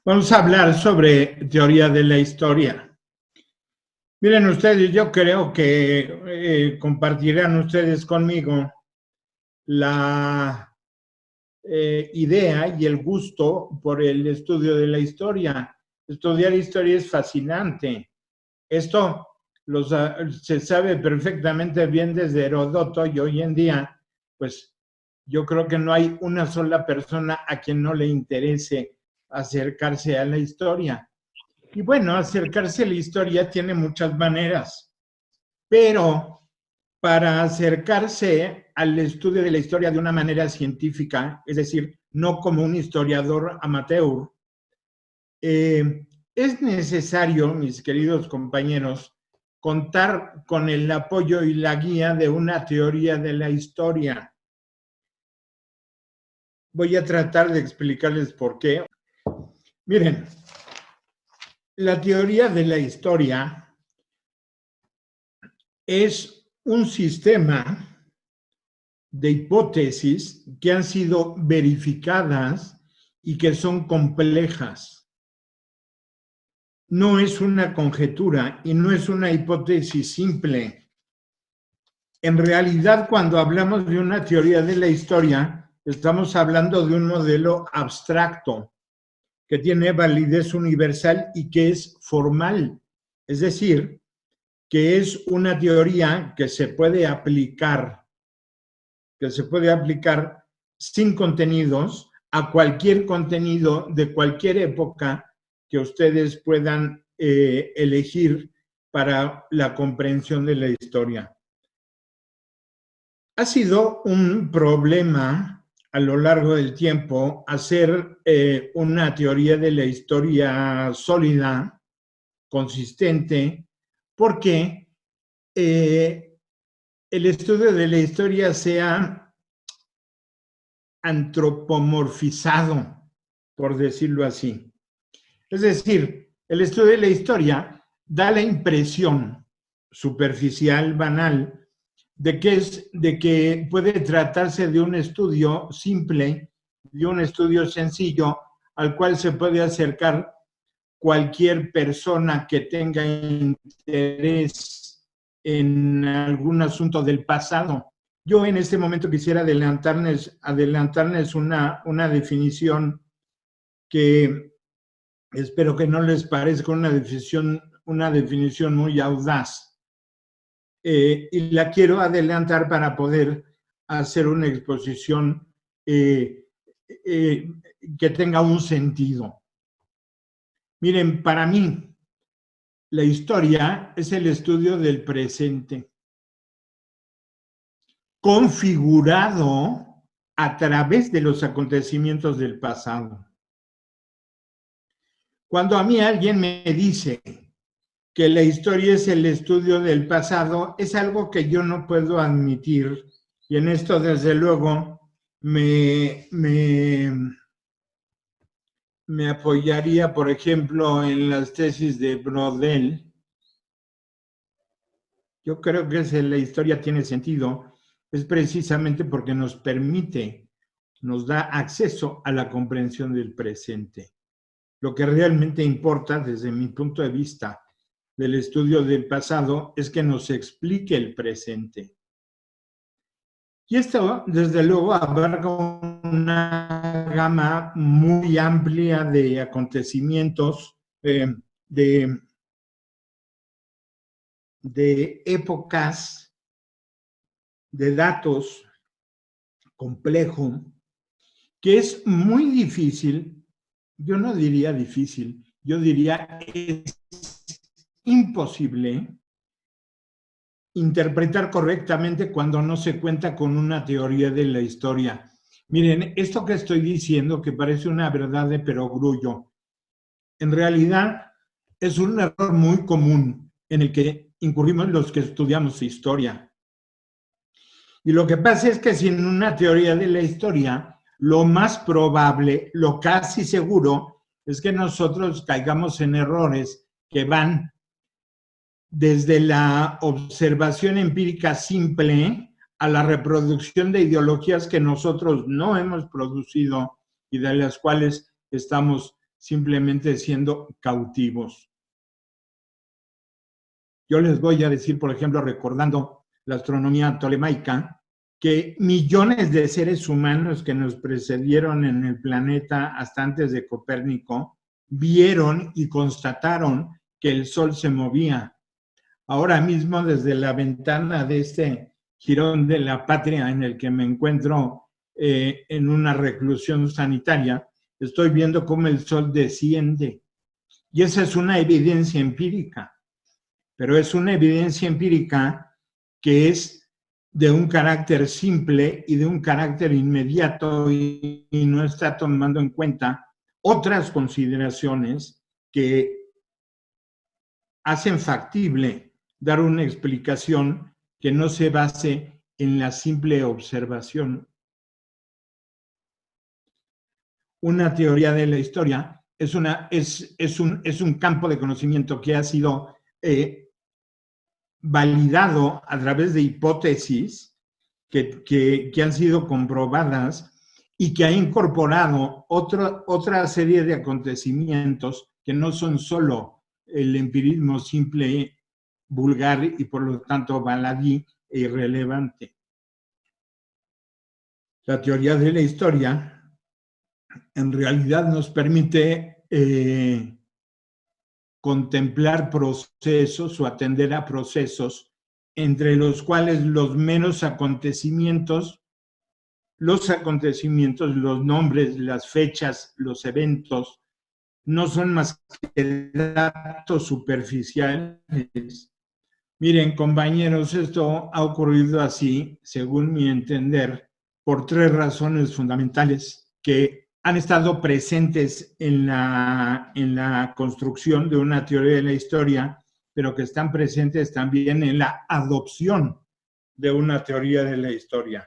Vamos a hablar sobre teoría de la historia. Miren ustedes, yo creo que compartirán ustedes conmigo la idea y el gusto por el estudio de la historia. Estudiar historia es fascinante. Esto se sabe perfectamente bien desde Heródoto y hoy en día, pues yo creo que no hay una sola persona a quien no le interese acercarse a la historia. Y bueno, acercarse a la historia tiene muchas maneras, pero para acercarse al estudio de la historia de una manera científica, es decir, no como un historiador amateur, es necesario, mis queridos compañeros, contar con el apoyo y la guía de una teoría de la historia. Voy a tratar de explicarles por qué. Miren, la teoría de la historia es un sistema de hipótesis que han sido verificadas y que son complejas. No es una conjetura y no es una hipótesis simple. En realidad, cuando hablamos de una teoría de la historia, estamos hablando de un modelo abstracto que tiene validez universal y que es formal. Es decir, que es una teoría que se puede aplicar sin contenidos a cualquier contenido de cualquier época que ustedes puedan elegir para la comprensión de la historia. Ha sido un problema a lo largo del tiempo hacer una teoría de la historia sólida, consistente, porque el estudio de la historia se ha antropomorfizado, por decirlo así. Es decir, el estudio de la historia da la impresión superficial, banal, de que puede tratarse de un estudio simple, de un estudio sencillo, al cual se puede acercar cualquier persona que tenga interés en algún asunto del pasado. Yo en este momento quisiera adelantarles una definición que espero que no les parezca una definición muy audaz. Y la quiero adelantar para poder hacer una exposición que tenga un sentido. Miren, para mí, la historia es el estudio del presente, configurado a través de los acontecimientos del pasado. Cuando a mí alguien me dice que la historia es el estudio del pasado, es algo que yo no puedo admitir. Y en esto, desde luego, me apoyaría, por ejemplo, en las tesis de Brodel. Yo creo que la historia tiene sentido, es precisamente porque nos da acceso a la comprensión del presente. Lo que realmente importa, desde mi punto de vista, del estudio del pasado es que nos explique el presente. Y esto, desde luego, abarca una gama muy amplia de acontecimientos, de épocas, de datos complejo, que es muy difícil, yo no diría difícil, yo diría es imposible interpretar correctamente cuando no se cuenta con una teoría de la historia. Miren, esto que estoy diciendo, que parece una verdad de perogrullo, en realidad es un error muy común en el que incurrimos los que estudiamos historia. Y lo que pasa es que sin una teoría de la historia, lo más probable, lo casi seguro, es que nosotros caigamos en errores que van desde la observación empírica simple a la reproducción de ideologías que nosotros no hemos producido y de las cuales estamos simplemente siendo cautivos. Yo les voy a decir, por ejemplo, recordando la astronomía tolemaica, que millones de seres humanos que nos precedieron en el planeta hasta antes de Copérnico vieron y constataron que el Sol se movía. Ahora mismo, desde la ventana de este jirón de la patria en el que me encuentro en una reclusión sanitaria, estoy viendo cómo el Sol desciende. Y esa es una evidencia empírica, pero es una evidencia empírica que es de un carácter simple y de un carácter inmediato y no está tomando en cuenta otras consideraciones que hacen factible dar una explicación que no se base en la simple observación. Una teoría de la historia es un campo de conocimiento que ha sido validado a través de hipótesis que han sido comprobadas y que ha incorporado otra serie de acontecimientos que no son solo el empirismo simple, vulgar y por lo tanto baladí e irrelevante. La teoría de la historia en realidad nos permite contemplar procesos o atender a procesos entre los cuales los meros acontecimientos, los nombres, las fechas, los eventos, no son más que datos superficiales. Miren, compañeros, esto ha ocurrido así, según mi entender, por tres razones fundamentales que han estado presentes en la construcción de una teoría de la historia, pero que están presentes también en la adopción de una teoría de la historia.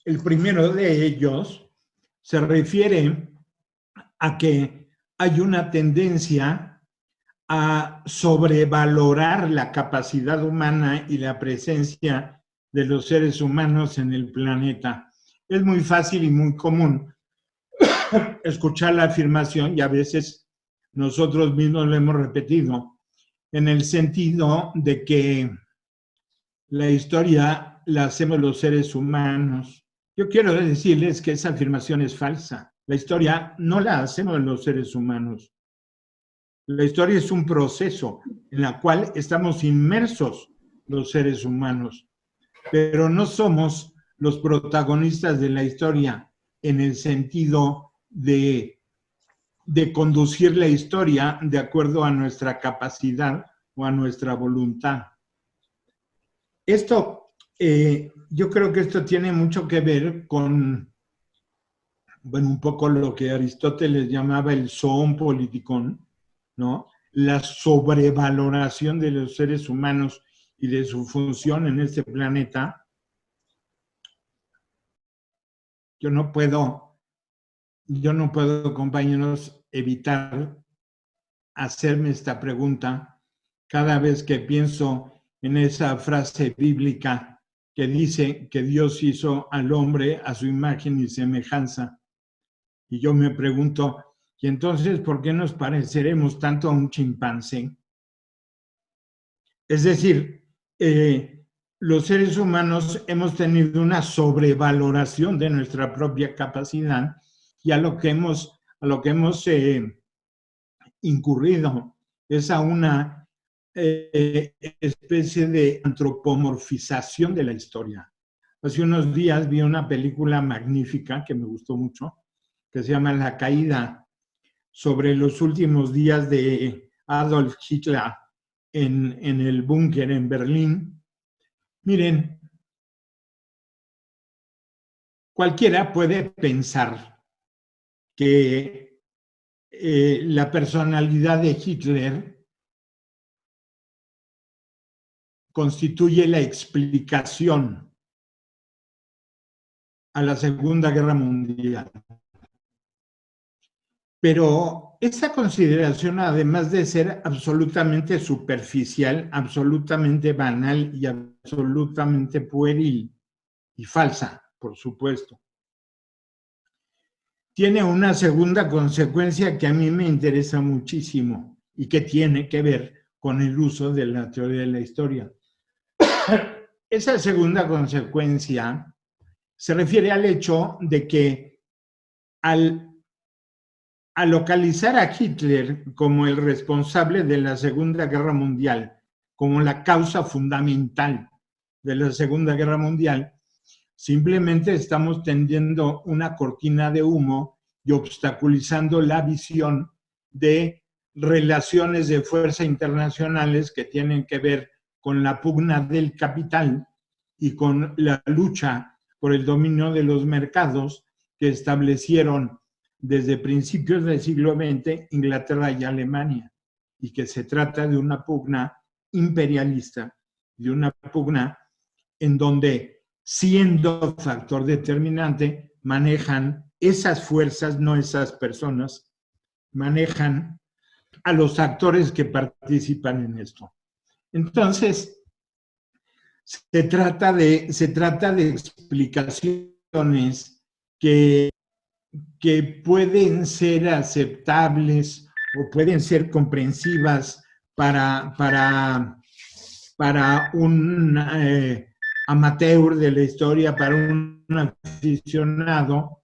El primero de ellos se refiere a que hay una tendencia a sobrevalorar la capacidad humana y la presencia de los seres humanos en el planeta. Es muy fácil y muy común escuchar la afirmación, y a veces nosotros mismos lo hemos repetido, en el sentido de que la historia la hacemos los seres humanos. Yo quiero decirles que esa afirmación es falsa. La historia no la hacemos los seres humanos. La historia es un proceso en el cual estamos inmersos los seres humanos, pero no somos los protagonistas de la historia en el sentido de conducir la historia de acuerdo a nuestra capacidad o a nuestra voluntad. Esto, yo creo que esto tiene mucho que ver con, bueno, un poco lo que Aristóteles llamaba el zoon politikon, ¿no? La sobrevaloración de los seres humanos y de su función en este planeta. Yo no puedo, compañeros, evitar hacerme esta pregunta cada vez que pienso en esa frase bíblica que dice que Dios hizo al hombre a su imagen y semejanza. Y yo me pregunto, ¿y entonces por qué nos pareceremos tanto a un chimpancé? Es decir, los seres humanos hemos tenido una sobrevaloración de nuestra propia capacidad y a lo que hemos incurrido es a una especie de antropomorfización de la historia. Hace unos días vi una película magnífica que me gustó mucho, que se llama La Caída, sobre los últimos días de Adolf Hitler en el búnker en Berlín. Miren, cualquiera puede pensar que la personalidad de Hitler constituye la explicación a la Segunda Guerra Mundial. Pero esa consideración, además de ser absolutamente superficial, absolutamente banal y absolutamente pueril y falsa, por supuesto, tiene una segunda consecuencia que a mí me interesa muchísimo y que tiene que ver con el uso de la teoría de la historia. Esa segunda consecuencia se refiere al hecho de que al localizar a Hitler como el responsable de la Segunda Guerra Mundial, como la causa fundamental de la Segunda Guerra Mundial, simplemente estamos tendiendo una cortina de humo y obstaculizando la visión de relaciones de fuerza internacionales que tienen que ver con la pugna del capital y con la lucha por el dominio de los mercados que establecieron desde principios del siglo XX Inglaterra y Alemania, y que se trata de una pugna imperialista, de una pugna en donde, siendo factor determinante, manejan esas fuerzas, no esas personas, manejan a los actores que participan en esto. Entonces, se trata de explicaciones que pueden ser aceptables o pueden ser comprensivas para un amateur de la historia, para un aficionado,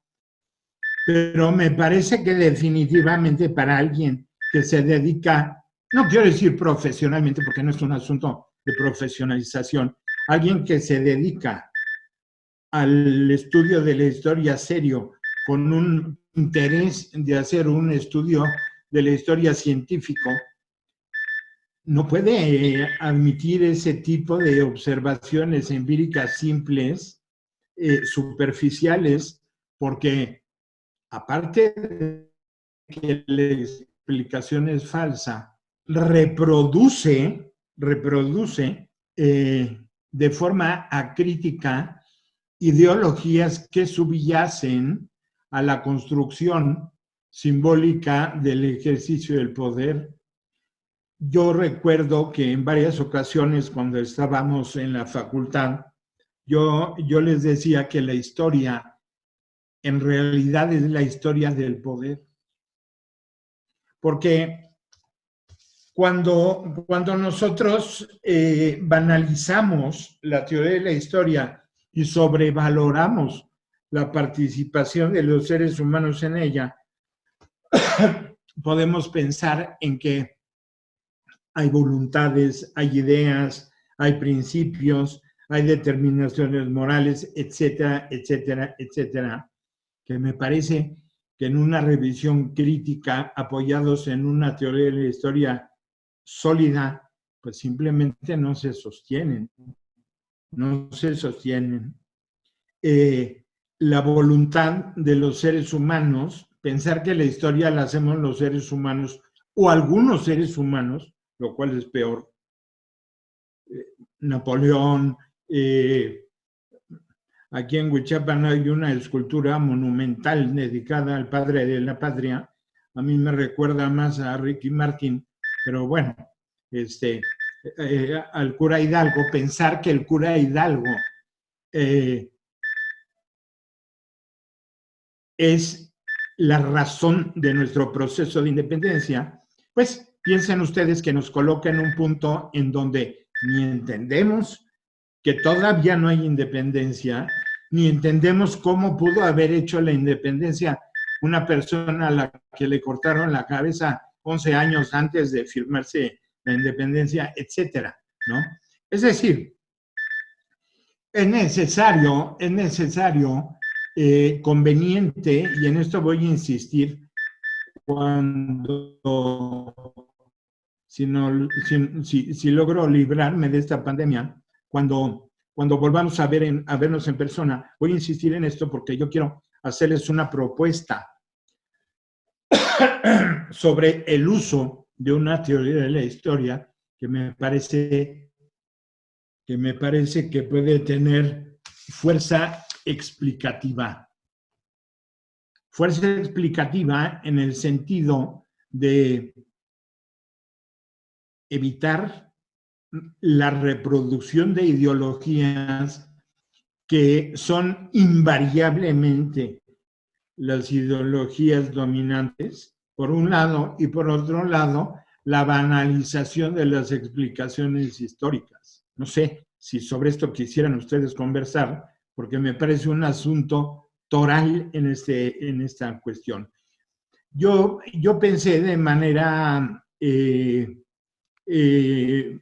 pero me parece que definitivamente para alguien que se dedica, no quiero decir profesionalmente porque no es un asunto de profesionalización, alguien que se dedica al estudio de la historia serio, con un interés de hacer un estudio de la historia científico, no puede admitir ese tipo de observaciones empíricas simples, superficiales, porque aparte de que la explicación es falsa, reproduce de forma acrítica ideologías que subyacen a la construcción simbólica del ejercicio del poder. Yo recuerdo que en varias ocasiones cuando estábamos en la facultad, yo les decía que la historia en realidad es la historia del poder. Porque cuando nosotros banalizamos la teoría de la historia y sobrevaloramos la participación de los seres humanos en ella, podemos pensar en que hay voluntades, hay ideas, hay principios, hay determinaciones morales, etcétera, etcétera, etcétera, que me parece que en una revisión crítica, apoyados en una teoría de la historia sólida, pues simplemente no se sostienen. No se sostienen. La voluntad de los seres humanos, pensar que la historia la hacemos los seres humanos o algunos seres humanos, lo cual es peor. Napoleón, aquí en Huichapan hay una escultura monumental dedicada al padre de la patria. A mí me recuerda más a Ricky Martin, pero bueno, al cura Hidalgo, pensar que el cura Hidalgo es la razón de nuestro proceso de independencia, pues piensen ustedes que nos coloca en un punto en donde ni entendemos que todavía no hay independencia, ni entendemos cómo pudo haber hecho la independencia una persona a la que le cortaron la cabeza 11 años antes de firmarse la independencia, etcétera, ¿no? Es decir, es necesario conveniente, y en esto voy a insistir, si logro librarme de esta pandemia, cuando volvamos a vernos en persona, voy a insistir en esto porque yo quiero hacerles una propuesta sobre el uso de una teoría de la historia que me parece que puede tener fuerza explicativa. Fuerza explicativa en el sentido de evitar la reproducción de ideologías que son invariablemente las ideologías dominantes, por un lado, y por otro lado, la banalización de las explicaciones históricas. No sé si sobre esto quisieran ustedes conversar, porque me parece un asunto toral en esta cuestión. Yo pensé de manera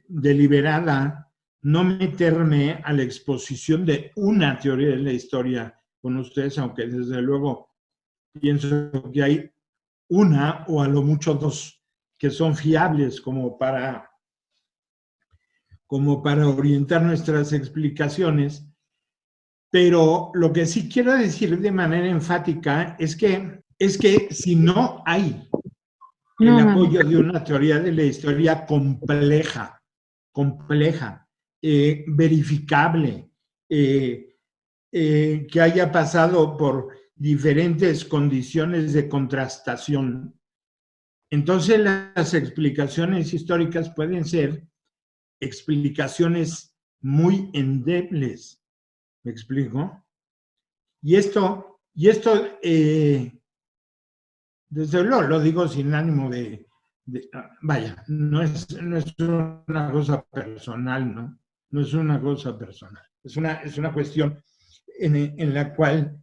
deliberada no meterme a la exposición de una teoría de la historia con ustedes, aunque desde luego pienso que hay una o a lo mucho dos que son fiables como para orientar nuestras explicaciones, pero lo que sí quiero decir de manera enfática es que si no hay el apoyo de una teoría de la historia compleja, verificable, que haya pasado por diferentes condiciones de contrastación, entonces las explicaciones históricas pueden ser explicaciones muy endebles. ¿Me explico? Y esto desde luego lo digo sin ánimo vaya, no es una cosa personal, ¿no? No es una cosa personal. Es una cuestión en la cual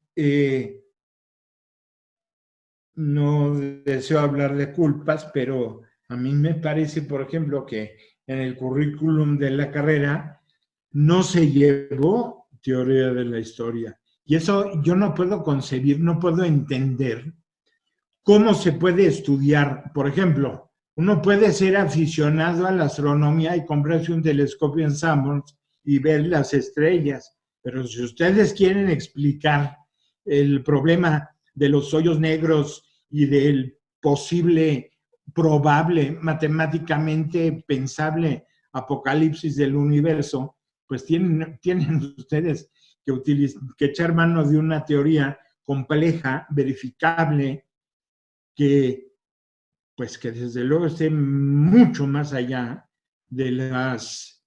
no deseo hablar de culpas, pero a mí me parece, por ejemplo, que en el currículum de la carrera no se llevó teoría de la historia. Y eso yo no puedo concebir, no puedo entender cómo se puede estudiar. Por ejemplo, uno puede ser aficionado a la astronomía y comprarse un telescopio en Sanborns y ver las estrellas, pero si ustedes quieren explicar el problema de los hoyos negros y del posible, probable, matemáticamente pensable apocalipsis del universo, pues tienen ustedes que echar mano de una teoría compleja, verificable, que desde luego esté mucho más allá de las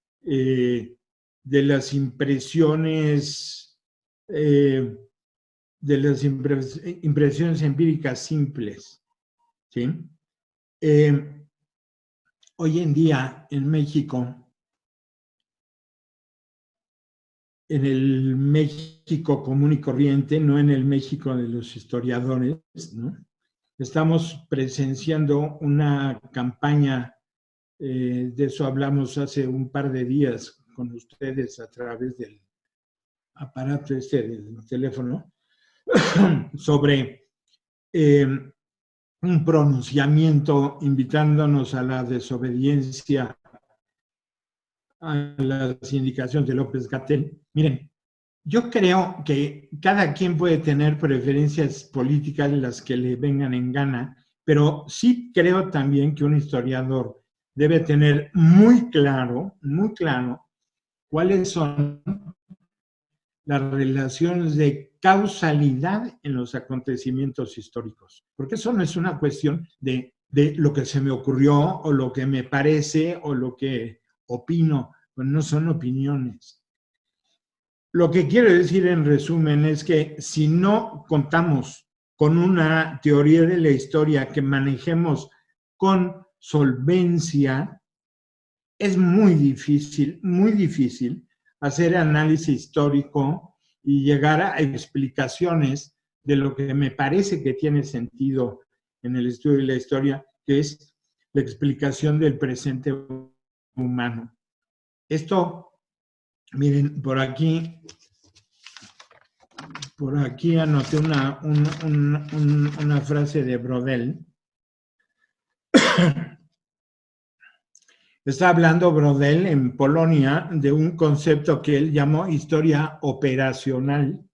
impresiones impresiones empíricas simples, ¿sí? Hoy en día en México, en el México común y corriente, no en el México de los historiadores, ¿no? Estamos presenciando una campaña, de eso hablamos hace un par de días con ustedes a través del aparato del teléfono, sobre un pronunciamiento invitándonos a la desobediencia a las indicaciones de López-Gatell. Miren, yo creo que cada quien puede tener preferencias políticas, las que le vengan en gana, pero sí creo también que un historiador debe tener muy claro cuáles son las relaciones de causalidad en los acontecimientos históricos. Porque eso no es una cuestión de lo que se me ocurrió o lo que me parece o lo que opino, pues no son opiniones. Lo que quiero decir en resumen es que si no contamos con una teoría de la historia que manejemos con solvencia, es muy difícil hacer análisis histórico y llegar a explicaciones de lo que me parece que tiene sentido en el estudio de la historia, que es la explicación del presente humano. Esto, miren, por aquí anoté una frase de Brodel. Está hablando Brodel en Polonia de un concepto que él llamó historia operacional.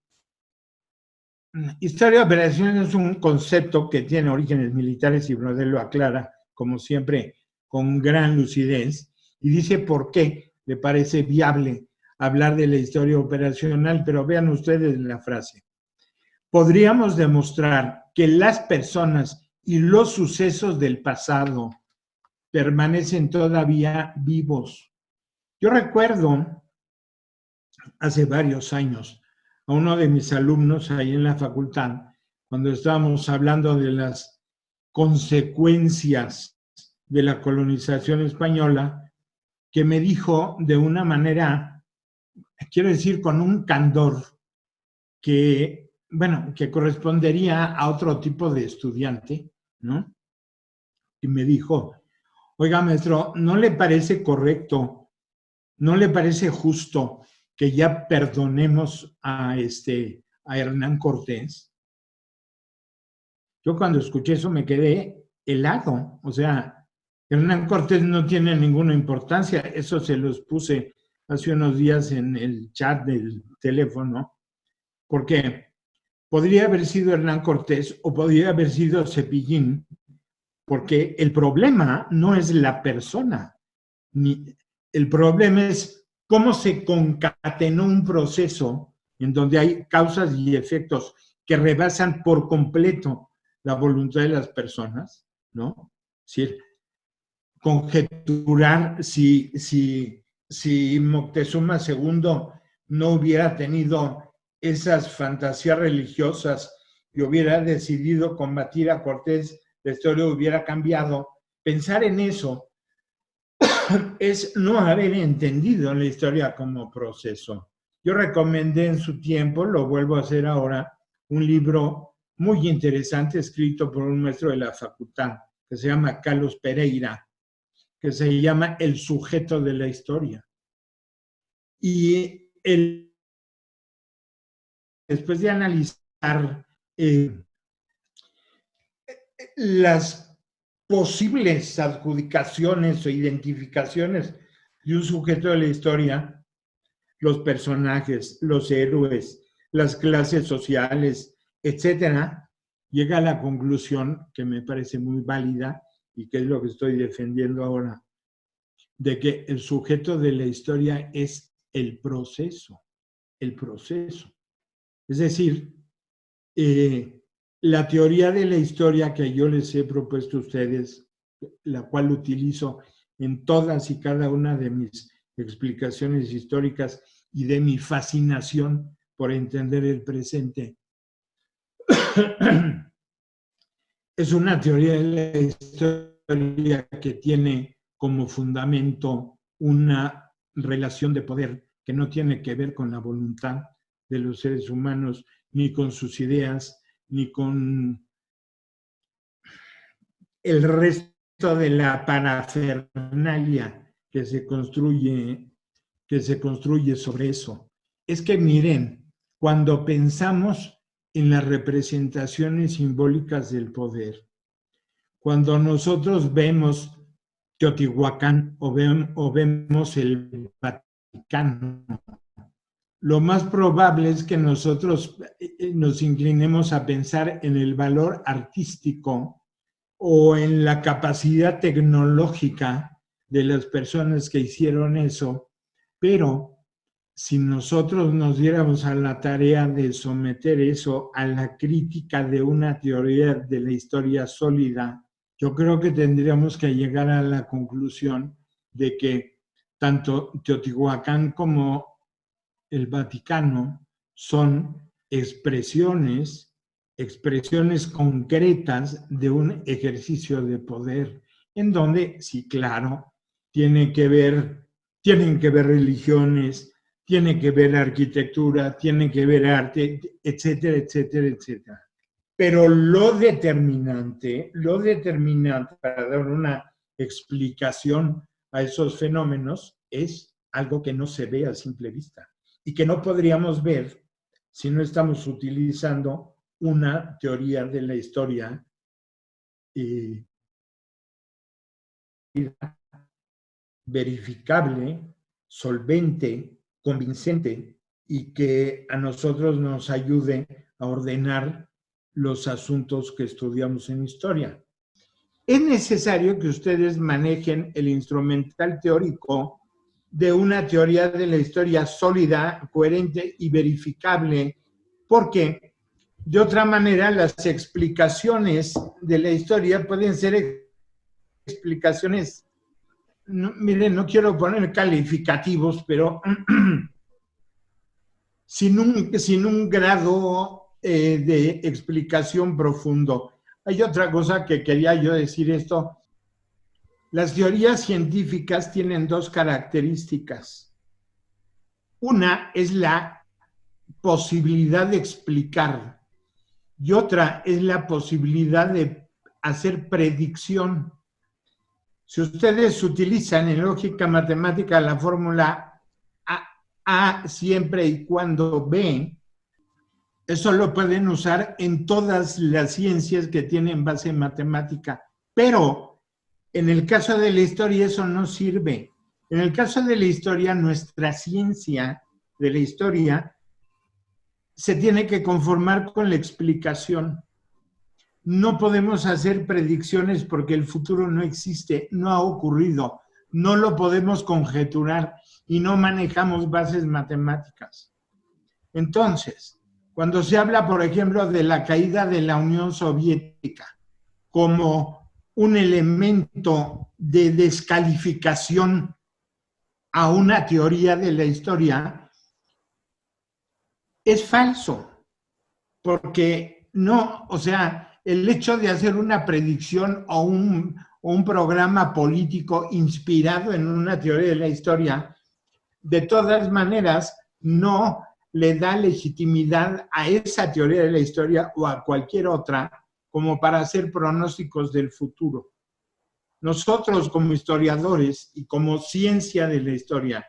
Historia operacional es un concepto que tiene orígenes militares y Brodel lo aclara, como siempre, con gran lucidez, y dice por qué le parece viable hablar de la historia operacional, pero vean ustedes la frase. Podríamos demostrar que las personas y los sucesos del pasado permanecen todavía vivos. Yo recuerdo hace varios años a uno de mis alumnos ahí en la facultad, cuando estábamos hablando de las consecuencias de la colonización española, que me dijo de una manera, quiero decir, con un candor que, bueno, que correspondería a otro tipo de estudiante, ¿no? Y me dijo, oiga, maestro, ¿no le parece correcto, no le parece justo que ya perdonemos a Hernán Cortés? Yo cuando escuché eso me quedé helado. O sea, Hernán Cortés no tiene ninguna importancia. Eso se los puse hace unos días en el chat del teléfono, porque podría haber sido Hernán Cortés o podría haber sido Cepillín, porque el problema no es la persona, ni el problema es cómo se concatenó un proceso en donde hay causas y efectos que rebasan por completo la voluntad de las personas, ¿no? Es decir, conjeturar si Moctezuma II no hubiera tenido esas fantasías religiosas y hubiera decidido combatir a Cortés, la historia hubiera cambiado. Pensar en eso es no haber entendido la historia como proceso. Yo recomendé en su tiempo, lo vuelvo a hacer ahora, un libro muy interesante escrito por un maestro de la facultad que se llama Carlos Pereira, que se llama El sujeto de la historia. Y después de analizar las posibles adjudicaciones o identificaciones de un sujeto de la historia, los personajes, los héroes, las clases sociales, etcétera, llega a la conclusión que me parece muy válida y que es lo que estoy defendiendo ahora, de que el sujeto de la historia es el proceso, el proceso. Es decir, la teoría de la historia que yo les he propuesto a ustedes, la cual utilizo en todas y cada una de mis explicaciones históricas y de mi fascinación por entender el presente, es una teoría de la historia que tiene como fundamento una relación de poder que no tiene que ver con la voluntad de los seres humanos, ni con sus ideas, ni con el resto de la parafernalia que se construye sobre eso. Es que miren, cuando pensamos en las representaciones simbólicas del poder, cuando nosotros vemos Teotihuacán o vemos el Vaticano, lo más probable es que nosotros nos inclinemos a pensar en el valor artístico o en la capacidad tecnológica de las personas que hicieron eso, pero si nosotros nos diéramos a la tarea de someter eso a la crítica de una teoría de la historia sólida, yo creo que tendríamos que llegar a la conclusión de que tanto Teotihuacán como el Vaticano son expresiones concretas de un ejercicio de poder, en donde, sí, claro, tienen que ver religiones, tiene que ver arquitectura, tiene que ver arte, etcétera, etcétera, etcétera. Pero lo determinante para dar una explicación a esos fenómenos es algo que no se ve a simple vista y que no podríamos ver si no estamos utilizando una teoría de la historia verificable, solvente, convincente y que a nosotros nos ayude a ordenar los asuntos que estudiamos en historia. Es necesario que ustedes manejen el instrumental teórico de una teoría de la historia sólida, coherente y verificable, porque de otra manera las explicaciones de la historia pueden ser explicaciones, no, miren, no quiero poner calificativos, pero sin un grado de explicación profundo. Hay otra cosa que quería yo decir esto. Las teorías científicas tienen dos características. Una es la posibilidad de explicar y otra es la posibilidad de hacer predicción. Si ustedes utilizan en lógica matemática la fórmula A siempre y cuando B, eso lo pueden usar en todas las ciencias que tienen base matemática, pero en el caso de la historia eso no sirve. En el caso de la historia, nuestra ciencia de la historia se tiene que conformar con la explicación. No podemos hacer predicciones porque el futuro no existe, no ha ocurrido, no lo podemos conjeturar y no manejamos bases matemáticas. Entonces, cuando se habla, por ejemplo, de la caída de la Unión Soviética como un elemento de descalificación a una teoría de la historia, es falso, porque no, o sea, el hecho de hacer una predicción o un programa político inspirado en una teoría de la historia, de todas maneras, no le da legitimidad a esa teoría de la historia o a cualquier otra como para hacer pronósticos del futuro. Nosotros como historiadores y como ciencia de la historia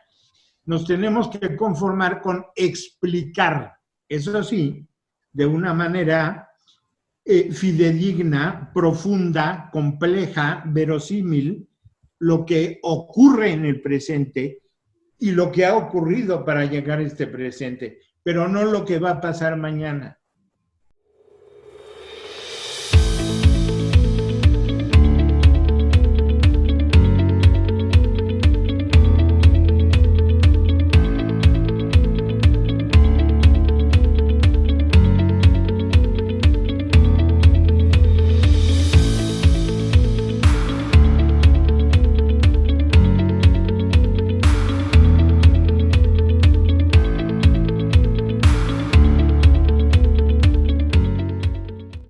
nos tenemos que conformar con explicar, eso sí, de una manera fidedigna, profunda, compleja, verosímil, lo que ocurre en el presente y lo que ha ocurrido para llegar a este presente, pero no lo que va a pasar mañana.